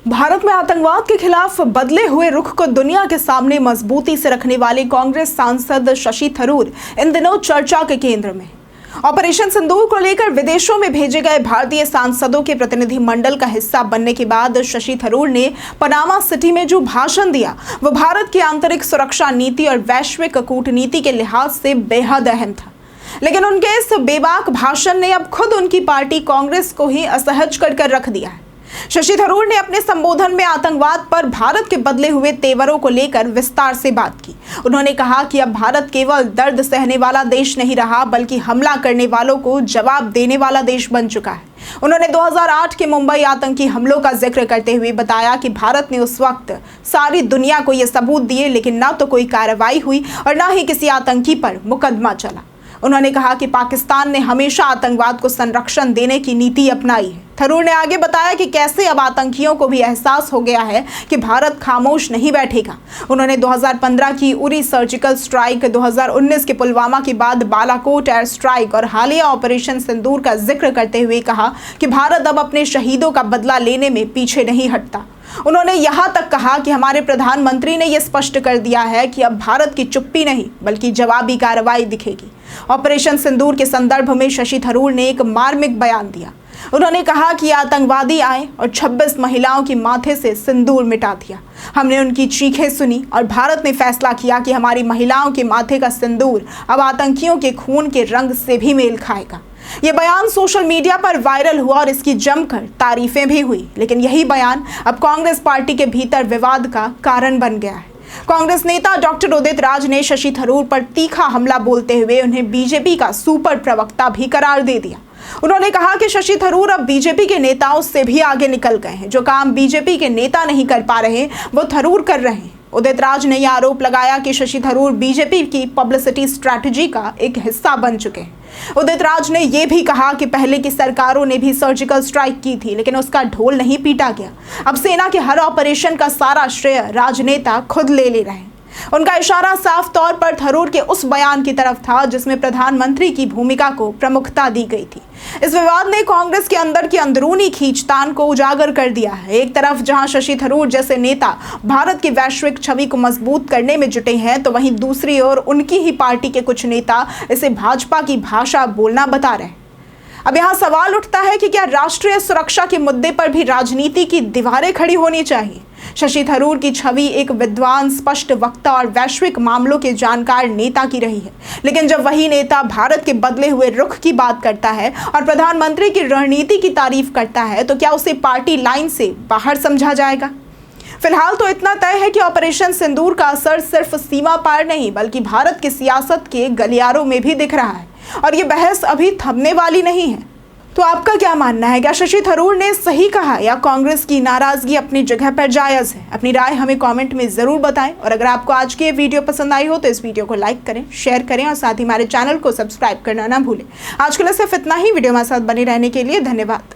भारत में आतंकवाद के खिलाफ बदले हुए रुख को दुनिया के सामने मजबूती से रखने वाले कांग्रेस सांसद शशि थरूर इन दिनों चर्चा के केंद्र में। ऑपरेशन सिंदूर को लेकर विदेशों में भेजे गए भारतीय सांसदों के प्रतिनिधि मंडल का हिस्सा बनने के बाद शशि थरूर ने पनामा सिटी में जो भाषण दिया वो भारत की आंतरिक सुरक्षा नीति और वैश्विक कूटनीति के लिहाज से बेहद अहम था। लेकिन उनके इस बेबाक भाषण ने अब खुद उनकी पार्टी कांग्रेस को ही असहज कर रख दिया है। शशि थरूर ने अपने संबोधन में आतंकवाद पर भारत के बदले हुए तेवरों को लेकर विस्तार से बात की। उन्होंने कहा कि अब भारत केवल दर्द सहने वाला देश नहीं रहा बल्कि हमला करने वालों को जवाब देने वाला देश बन चुका है। उन्होंने 2008 के मुंबई आतंकी हमलों का जिक्र करते हुए बताया कि भारत ने उस वक्त सारी दुनिया को ये सबूत दिए लेकिन न तो कोई कार्रवाई हुई और न ही किसी आतंकी पर मुकदमा चला। उन्होंने कहा कि पाकिस्तान ने हमेशा आतंकवाद को संरक्षण देने की नीति अपनाई है। थरूर ने आगे बताया कि कैसे अब आतंकियों को भी एहसास हो गया है कि भारत खामोश नहीं बैठेगा। उन्होंने 2015 की उरी सर्जिकल स्ट्राइक, 2019 के पुलवामा के बाद बालाकोट एयर स्ट्राइक और हालिया ऑपरेशन सिंदूर का जिक्र करते हुए कहा कि भारत अब अपने शहीदों का बदला लेने में पीछे नहीं हटता। उन्होंने यहाँ तक कहा कि हमारे प्रधानमंत्री ने यह स्पष्ट कर दिया है कि अब भारत की चुप्पी नहीं बल्कि जवाबी कार्रवाई दिखेगी। ऑपरेशन सिंदूर के संदर्भ में शशि थरूर ने एक मार्मिक बयान दिया। उन्होंने कहा कि आतंकवादी आए और 26 महिलाओं के माथे से सिंदूर मिटा दिया। हमने उनकी चीखें सुनी और भारत ने फैसला किया कि हमारी महिलाओं के माथे का सिंदूर अब आतंकियों के खून के रंग से भी मेल खाएगा। ये बयान सोशल मीडिया पर वायरल हुआ और इसकी जमकर तारीफें भी हुई, लेकिन यही बयान अब कांग्रेस पार्टी के भीतर विवाद का कारण बन गया है। कांग्रेस नेता डॉक्टर उदित राज ने शशि थरूर पर तीखा हमला बोलते हुए उन्हें बीजेपी का सुपर प्रवक्ता भी करार दे दिया। उन्होंने कहा कि शशि थरूर अब बीजेपी के नेताओं से भी आगे निकल गए हैं। जो काम बीजेपी के नेता नहीं कर पा रहे वो थरूर कर रहे हैं। उदित राज ने यह आरोप लगाया कि शशि थरूर बीजेपी की पब्लिसिटी स्ट्रैटेजी का एक हिस्सा बन चुके हैं। उदित राज ने यह भी कहा कि पहले की सरकारों ने भी सर्जिकल स्ट्राइक की थी लेकिन उसका ढोल नहीं पीटा गया। अब सेना के हर ऑपरेशन का सारा श्रेय राजनेता खुद ले रहे हैं। उनका इशारा साफ तौर पर थरूर के उस बयान की तरफ था जिसमें प्रधानमंत्री की भूमिका को प्रमुखता दी गई थी। इस विवाद ने कांग्रेस के अंदर की अंदरूनी खींचतान को उजागर कर दिया है। एक तरफ जहां शशि थरूर जैसे नेता भारत की वैश्विक छवि को मजबूत करने में जुटे हैं तो वहीं दूसरी ओर उनकी ही पार्टी के कुछ नेता इसे भाजपा की भाषा बोलना बता रहे हैं। अब यहाँ सवाल उठता है कि क्या राष्ट्रीय सुरक्षा के मुद्दे पर भी राजनीति की दीवारें खड़ी होनी चाहिए? शशि थरूर की छवि एक विद्वान, स्पष्ट वक्ता और वैश्विक मामलों के जानकार नेता की रही है, लेकिन जब वही नेता भारत के बदले हुए रुख की बात करता है और प्रधानमंत्री की रणनीति की तारीफ करता है तो क्या उसे पार्टी लाइन से बाहर समझा जाएगा? फिलहाल तो इतना तय है कि ऑपरेशन सिंदूर का असर सिर्फ सीमा पार नहीं बल्कि भारत की सियासत के गलियारों में भी दिख रहा है और ये बहस अभी थमने वाली नहीं है। तो आपका क्या मानना है? क्या शशि थरूर ने सही कहा या कांग्रेस की नाराजगी अपनी जगह पर जायज़ है? अपनी राय हमें कमेंट में ज़रूर बताएं और अगर आपको आज की ये वीडियो पसंद आई हो तो इस वीडियो को लाइक करें, शेयर करें और साथ ही हमारे चैनल को सब्सक्राइब करना ना भूलें। आज के लिए सिर्फ इतना ही। वीडियो हमारे साथ बने रहने के लिए धन्यवाद।